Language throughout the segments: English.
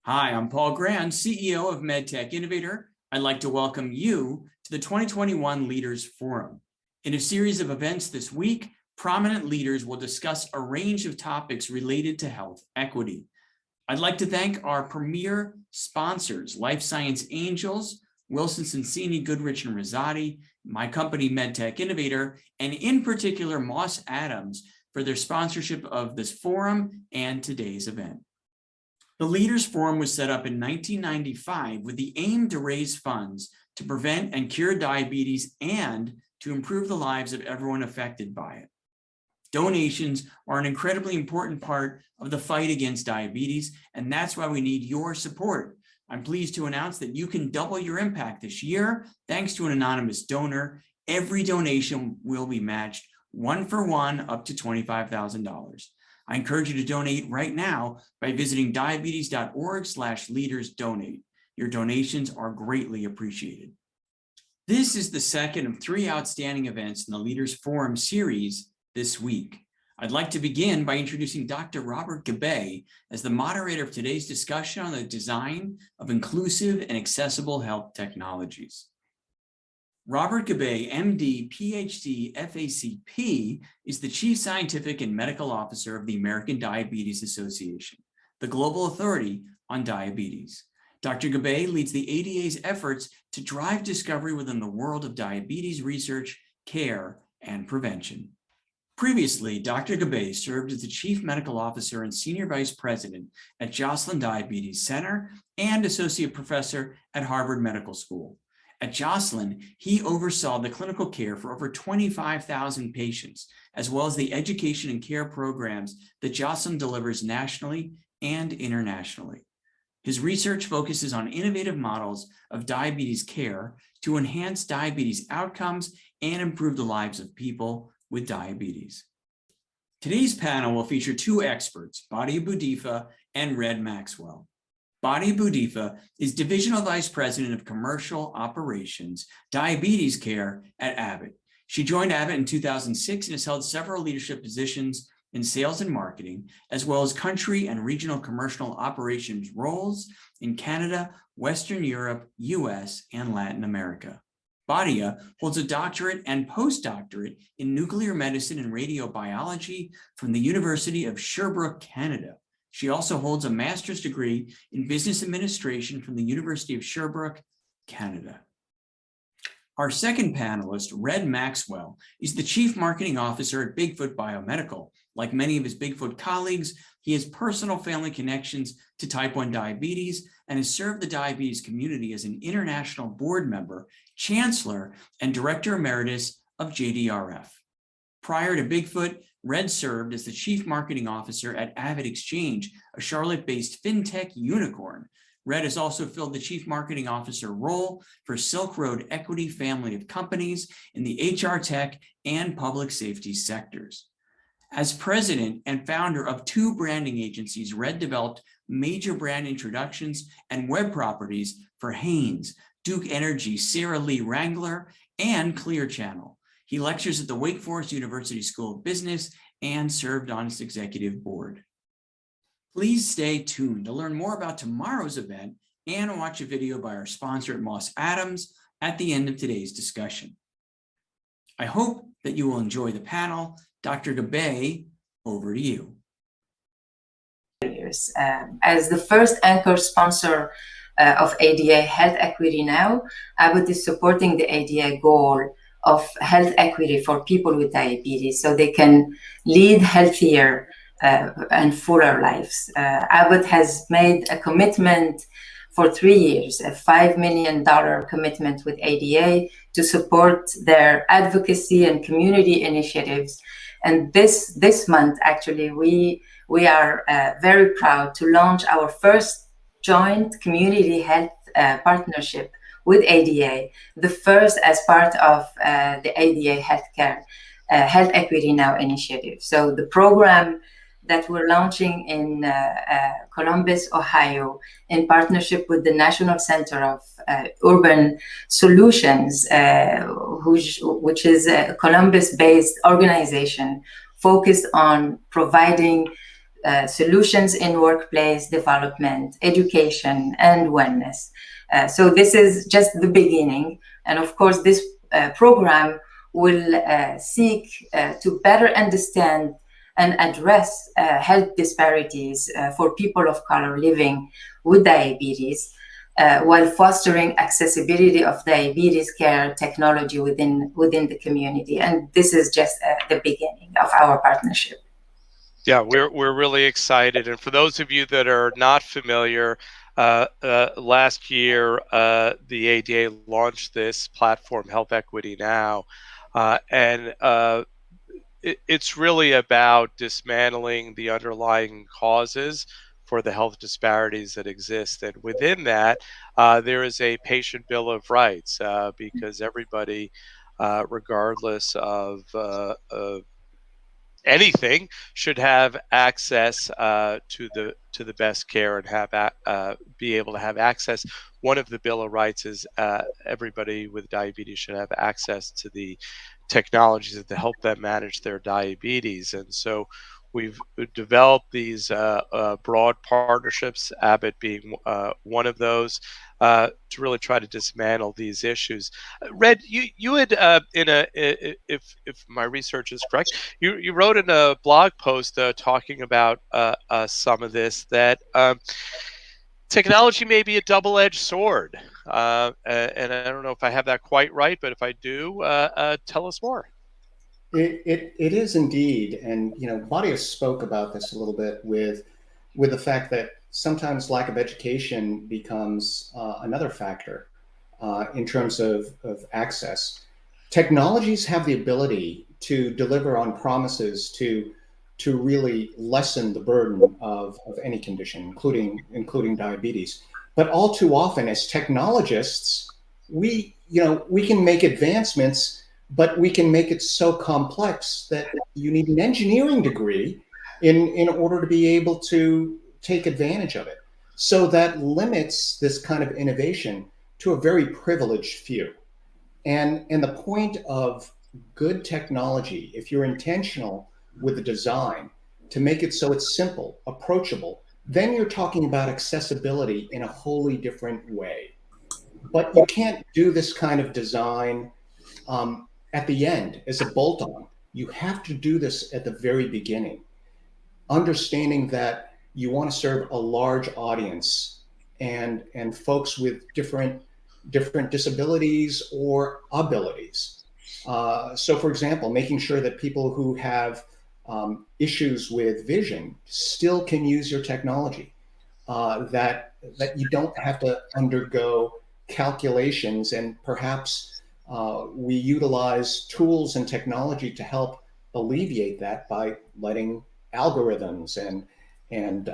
Hi, I'm Paul Grand, CEO of MedTech Innovator. I'd like to welcome you to the 2021 Leaders Forum. In a series of events this week, prominent leaders will discuss a range of topics related to health equity. I'd like to thank our premier sponsors, Life Science Angels, Wilson Sonsini, Goodrich & Rosati, my company MedTech Innovator, and in particular Moss Adams for their sponsorship of this forum and today's event. The Leaders Forum was set up in 1995 with the aim to raise funds to prevent and cure diabetes and to improve the lives of everyone affected by it. Donations are an incredibly important part of the fight against diabetes, and that's why we need your support. I'm pleased to announce that you can double your impact this year thanks to an anonymous donor. Every donation will be matched 1-for-1 up to $25,000. I encourage you to donate right now by visiting diabetes.org/leaders-donate. Your donations are greatly appreciated. This is the second of 3 outstanding events in the Leaders Forum series this week. I'd like to begin by introducing Dr. Robert Gabbay as the moderator of today's discussion on the design of inclusive and accessible health technologies. Robert Gabbay, MD, PhD, FACP, is the Chief Scientific and Medical Officer of the American Diabetes Association, the global authority on diabetes. Dr. Gabbay leads the ADA's efforts to drive discovery within the world of diabetes research, care, and prevention. Previously, Dr. Gabbay served as the Chief Medical Officer and Senior Vice President at Joslin Diabetes Center and Associate Professor at Harvard Medical School. At Joslin, he oversaw the clinical care for over 25,000 patients, as well as the education and care programs that Joslin delivers nationally and internationally. His research focuses on innovative models of diabetes care to enhance diabetes outcomes and improve the lives of people with diabetes. Today's panel will feature 2 experts, Badia Boudaiffa and Maxwell. Badia Boudaiffa is Divisional Vice President of Commercial Operations, Diabetes Care at Abbott. She joined Abbott in 2006 and has held several leadership positions in sales and marketing, as well as country and regional commercial operations roles in Canada, Western Europe, US, and Latin America. Badia holds a doctorate and post-doctorate in nuclear medicine and radiobiology from the University of Sherbrooke, Canada. She also holds a master's degree in business administration from the University of Sherbrooke, Canada. Our second panelist, Maxwell, is the Chief Marketing Officer at Bigfoot Biomedical. Like many of his Bigfoot colleagues, he has personal family connections to type 1 diabetes and has served the diabetes community as an international board member, chancellor, and director emeritus of JDRF. Prior to Bigfoot, Red served as the Chief Marketing Officer at Abbott Exchange, a Charlotte-based fintech unicorn. Red has also filled the Chief Marketing Officer role for Silk Road Equity family of companies in the HR tech and public safety sectors. As president and founder of 2 branding agencies, Red developed major brand introductions and web properties for Hanes, Duke Energy, Sara Lee Wrangler, and Clear Channel. He lectures at the Wake Forest University School of Business and served on its executive board. Please stay tuned to learn more about tomorrow's event and watch a video by our sponsor at Moss Adams at the end of today's discussion. I hope that you will enjoy the panel. Dr. Gabbay, over to you. As the first anchor sponsor of ADA Health Equity Now, Abbott is supporting the ADA goal of health equity for people with diabetes so they can lead healthier and fuller lives. Abbott has made a commitment for 3 years, a $5 million commitment with ADA to support their advocacy and community initiatives. And this month, actually, we are very proud to launch our first joint community health partnership with ADA, the first as part of the ADA Healthcare Health Equity Now initiative. So the program that we're launching in Columbus, Ohio, in partnership with the National Center of Urban Solutions, which is a Columbus-based organization focused on providing solutions in workplace development, education, and wellness. So this is just the beginning. And of course, this program will seek to better understand and address health disparities for people of color living with diabetes, while fostering accessibility of diabetes care technology within the community. And this is just the beginning of our partnership. Yeah, we're really excited. And for those of you that are not familiar, last year the ADA launched this platform, Health Equity Now, and it's really about dismantling the underlying causes for the health disparities that exist. And within that, there is a patient bill of rights, because everybody, regardless of anything, should have access to the best care and be able to have access. One of the Bill of Rights is everybody with diabetes should have access to the technologies that help them manage their diabetes. And so we've developed these broad partnerships, Abbott being one of those, to really try to dismantle these issues. Red, you had if my research is correct, you wrote in a blog post talking about some of this, that technology may be a double-edged sword, and I don't know if I have that quite right, but if I do, tell us more. It is indeed, and Badia spoke about this a little bit with the fact that sometimes lack of education becomes another factor in terms of access. Technologies have the ability to deliver on promises to really lessen the burden of any condition, including diabetes. But all too often, as technologists, we can make advancements, but we can make it so complex that you need an engineering degree in order to be able to take advantage of it. So that limits this kind of innovation to a very privileged few. And the point of good technology, if you're intentional with the design to make it so it's simple, approachable, then you're talking about accessibility in a wholly different way. But you can't do this kind of design at the end as a bolt-on. You have to do this at the very beginning, understanding that you want to serve a large audience and folks with different disabilities or abilities. So for example, making sure that people who have issues with vision still can use your technology, that you don't have to undergo calculations, and perhaps we utilize tools and technology to help alleviate that by letting algorithms and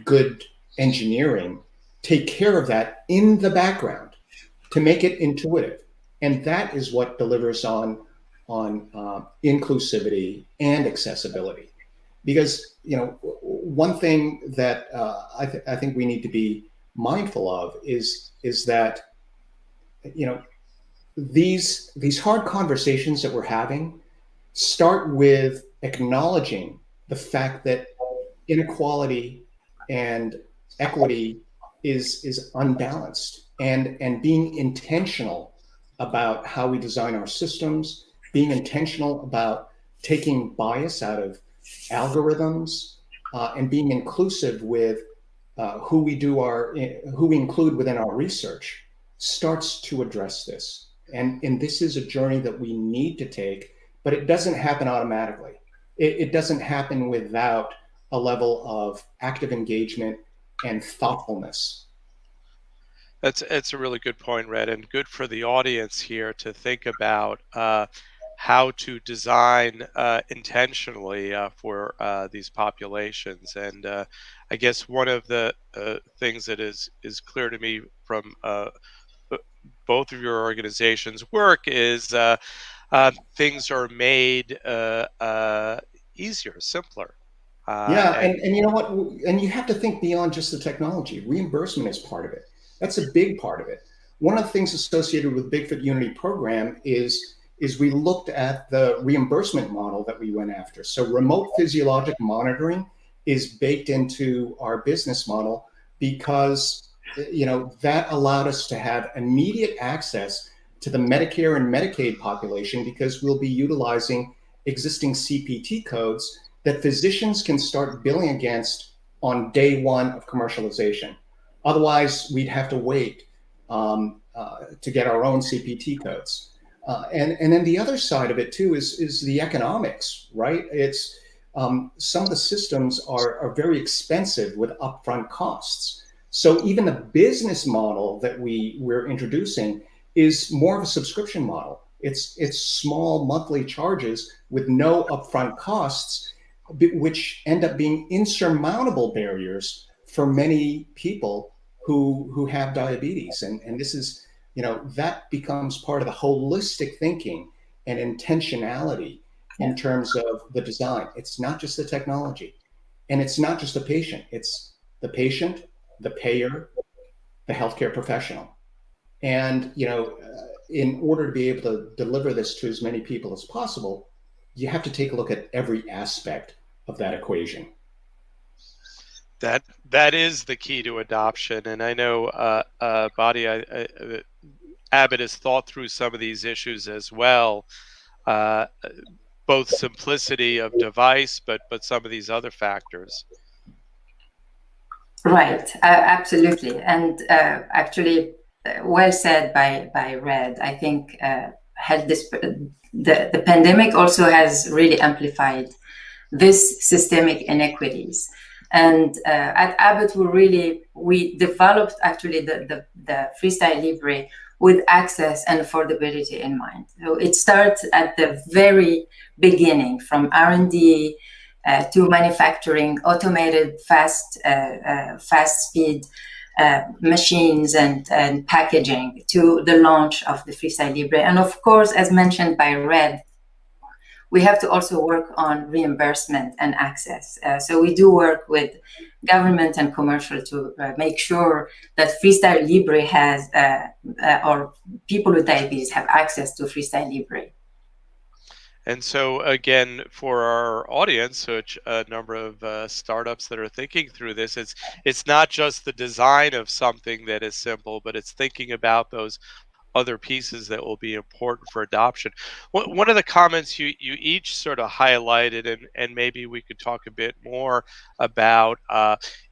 good engineering take care of that in the background to make it intuitive. And that is what delivers on inclusivity and accessibility. Because one thing that I think we need to be mindful of is that these hard conversations that we're having start with acknowledging the fact that inequality and equity is unbalanced, and being intentional about how we design our systems, being intentional about taking bias out of algorithms, and being inclusive with who we include within our research, starts to address this. And this is a journey that we need to take, but it doesn't happen automatically. It doesn't happen without a level of active engagement and thoughtfulness. It's a really good point, Red, and good for the audience here to think about how to design intentionally for these populations. And I guess one of the things that is clear to me from both of your organizations' work is things are made easier, simpler. Yeah, and you know what? And you have to think beyond just the technology. Reimbursement is part of it. That's a big part of it. One of the things associated with Bigfoot Unity program is is we looked at the reimbursement model that we went after. So remote physiologic monitoring is baked into our business model because, you know, that allowed us to have immediate access to the Medicare and Medicaid population because we'll be utilizing existing CPT codes that physicians can start billing against on day one of commercialization. Otherwise, we'd have to wait to get our own CPT codes. And then the other side of it too is the economics, right? It's some of the systems are very expensive with upfront costs. So even the business model that we're introducing is more of a subscription model. It's small monthly charges with no upfront costs, which end up being insurmountable barriers for many people who have diabetes. And this is, you know, that becomes part of the holistic thinking and intentionality in terms of the design. It's not just the technology, and it's not just the patient. It's the patient, the payer, the healthcare professional. And, you know, in order to be able to deliver this to as many people as possible, you have to take a look at every aspect of that equation. That is the key to adoption. And I know, Badia, Abbott has thought through some of these issues as well, both simplicity of device, but some of these other factors. Right, absolutely. And actually, well said by Red. I think the pandemic also has really amplified this systemic inequities. And at Abbott, we developed actually the Freestyle Libre with access and affordability in mind. So it starts at the very beginning, from R&D to manufacturing, automated fast speed machines and packaging, to the launch of the Freestyle Libre. And of course, as mentioned by Red, we have to also work on reimbursement and access. So we do work with government and commercial to make sure that Freestyle Libre has, or people with diabetes have access to Freestyle Libre. And so again, for our audience, which a number of startups that are thinking through this, it's not just the design of something that is simple, but it's thinking about those other pieces that will be important for adoption. One of the comments you each sort of highlighted, and maybe we could talk a bit more about,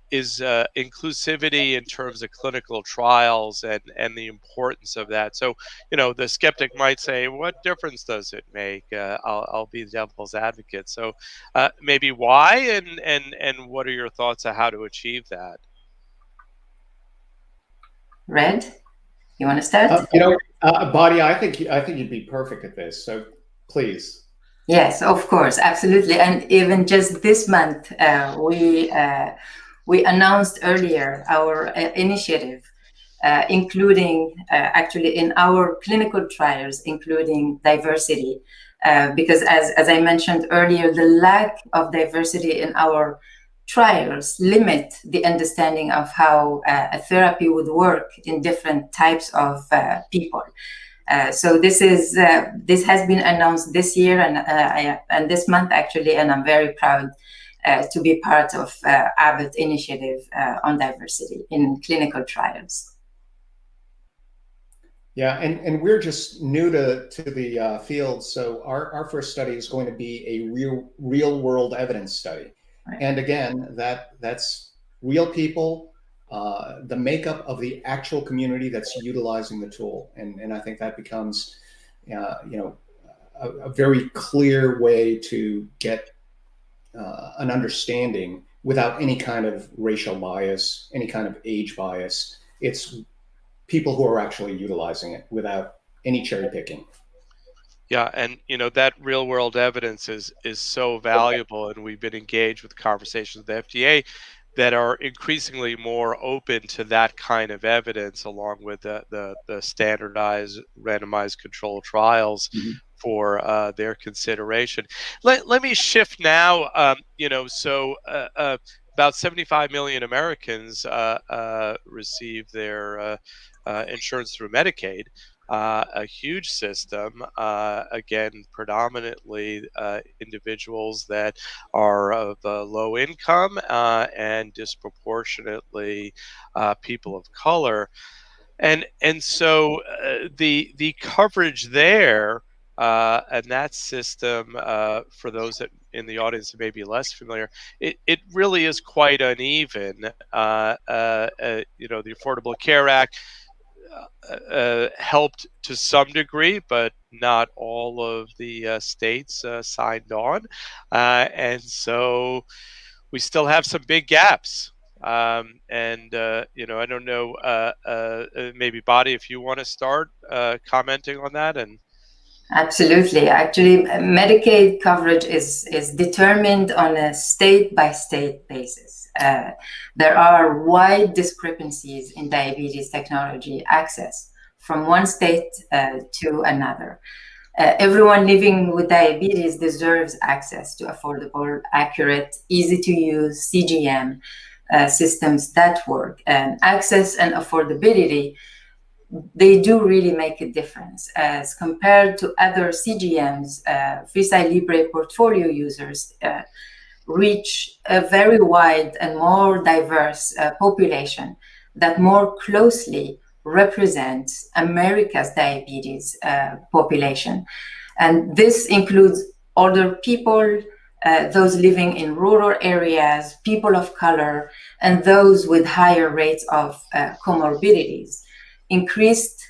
is inclusivity in terms of clinical trials and the importance of that. So, you know, the skeptic might say, what difference does it make? I'll be the devil's advocate. So maybe why, and what are your thoughts on how to achieve that? Red? You want to start? You know, Badia, I think you'd be perfect at this. So please. Yes, of course, absolutely. And even just this month, we announced earlier our initiative, including actually in our clinical trials, including diversity, because as I mentioned earlier, the lack of diversity in our trials limit the understanding of how a therapy would work in different types of people. So this has been announced this year and this month actually, and I'm very proud to be part of Abbott initiative on diversity in clinical trials. Yeah, and we're just new to the field, so our first study is going to be a real world evidence study. Right. And again, that's real people, the makeup of the actual community that's utilizing the tool, and I think that becomes, you know, a very clear way to get an understanding without any kind of racial bias, any kind of age bias. It's people who are actually utilizing it without any cherry picking. Yeah, and you know that real world evidence is so valuable, and we've been engaged with conversations with the FDA that are increasingly more open to that kind of evidence, along with the standardized randomized controlled trials for their consideration. Let me shift now. You know, so about 75 million Americans receive their insurance through Medicaid. a huge system, again, predominantly individuals that are of low income and disproportionately people of color. And so the coverage there and that system, for those that in the audience who may be less familiar, it really is quite uneven. The Affordable Care Act helped to some degree, but not all of the states signed on, and so we still have some big gaps. I don't know, maybe Badi, if you want to start commenting on that. And Absolutely. Actually, Medicaid coverage is determined on a state-by-state basis. There are wide discrepancies in diabetes technology access from one state to another. Everyone living with diabetes deserves access to affordable, accurate, easy-to-use CGM systems that work. And access and affordability, they do really make a difference. As compared to other CGMs, Freestyle Libre portfolio users reach a very wide and more diverse population that more closely represents America's diabetes population. And this includes older people, those living in rural areas, people of color, and those with higher rates of comorbidities. Increased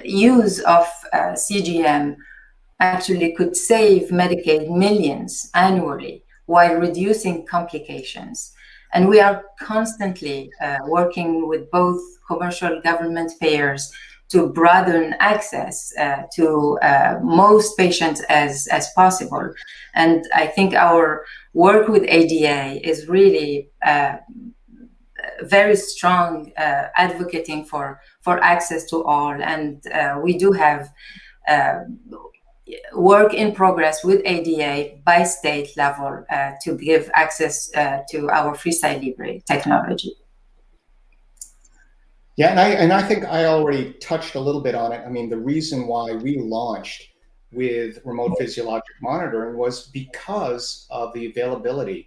use of CGM actually could save Medicaid millions annually while reducing complications. And we are constantly working with both commercial government payers to broaden access to most patients as possible. And I think our work with ADA is really very strong, advocating for access to all. And we do have work in progress with ADA by state level to give access to our Freestyle Libre technology. Yeah, and I think I already touched a little bit on it. I mean, the reason why we launched with remote physiologic monitoring was because of the availability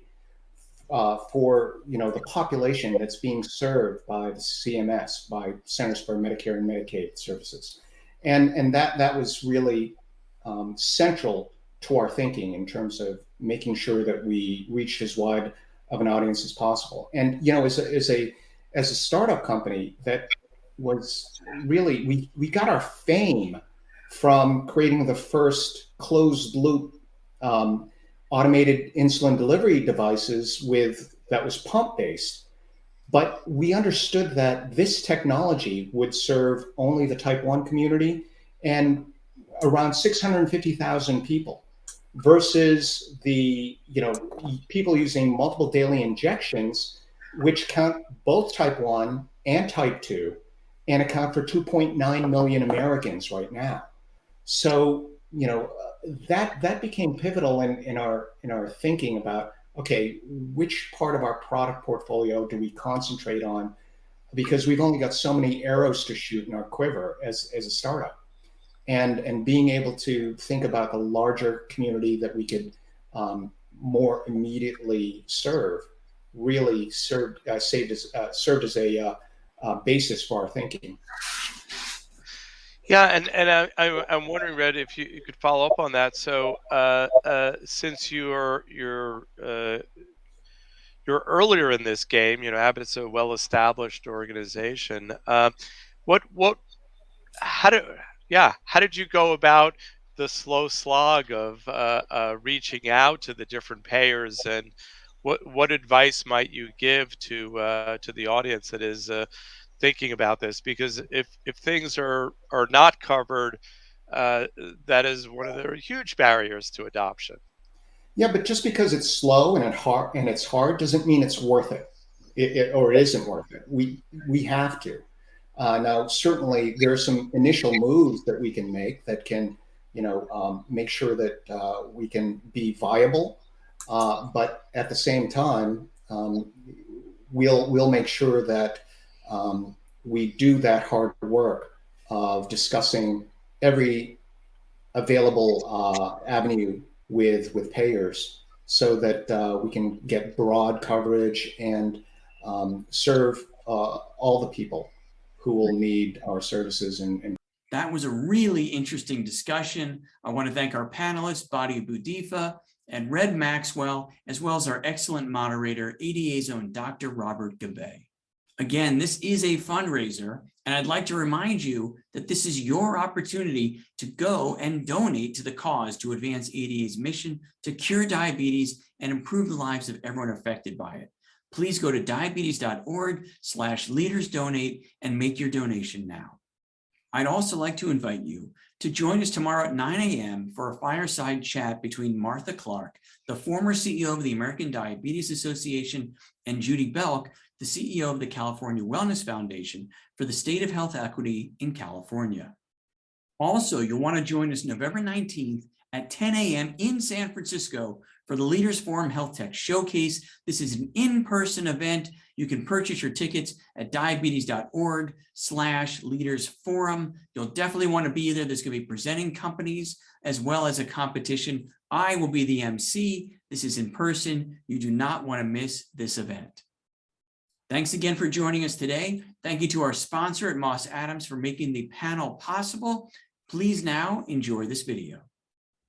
for the population that's being served by the CMS, by Centers for Medicare and Medicaid Services, and that was really central to our thinking in terms of making sure that we reached as wide of an audience as possible. And as a startup company, that was really we got our fame from creating the first closed loop automated insulin delivery devices that was pump based. But we understood that this technology would serve only the type 1 community and around 650,000 people versus the people using multiple daily injections, which count both type 1 and type 2 and account for 2.9 million Americans right now. So that became pivotal in our thinking about, okay, which part of our product portfolio do we concentrate on, because we've only got so many arrows to shoot in our quiver as a startup, and being able to think about the larger community that we could more immediately serve really served as a basis for our thinking. Yeah, and I'm wondering, Red, if you could follow up on that. So since you're earlier in this game, Abbott's a well-established organization. How did you go about the slow slog of reaching out to the different payers, and what advice might you give to the audience that is thinking about this? Because if things are not covered, that is one of the huge barriers to adoption. Yeah, but just because it's slow and it's hard doesn't mean it's worth it, or it isn't worth it. We have to. Now, certainly, there are some initial moves that we can make that can, make sure that we can be viable. But at the same time, we'll make sure that we do that hard work of discussing every available avenue with payers so that we can get broad coverage and serve all the people who will need our services. And that was a really interesting discussion. I want to thank our panelists, Badia Boudaiffa and Red Maxwell, as well as our excellent moderator, ADA's own Dr. Robert Gabbay. Again, this is a fundraiser, and I'd like to remind you that this is your opportunity to go and donate to the cause to advance ADA's mission to cure diabetes and improve the lives of everyone affected by it. Please go to diabetes.org/leadersdonate and make your donation now. I'd also like to invite you to join us tomorrow at 9 a.m. for a fireside chat between Martha Clark, the former CEO of the American Diabetes Association, and Judy Belk, the CEO of the California Wellness Foundation for the State of Health Equity in California. Also, you'll want to join us November 19th at 10 a.m. in San Francisco for the Leaders Forum Health Tech Showcase. This is an in-person event. You can purchase your tickets at diabetes.org/leadersforum. You'll definitely want to be there. There's going to be presenting companies as well as a competition. I will be the MC. This is in person. You do not want to miss this event. Thanks again for joining us today. Thank you to our sponsor at Moss Adams for making the panel possible. Please now enjoy this video.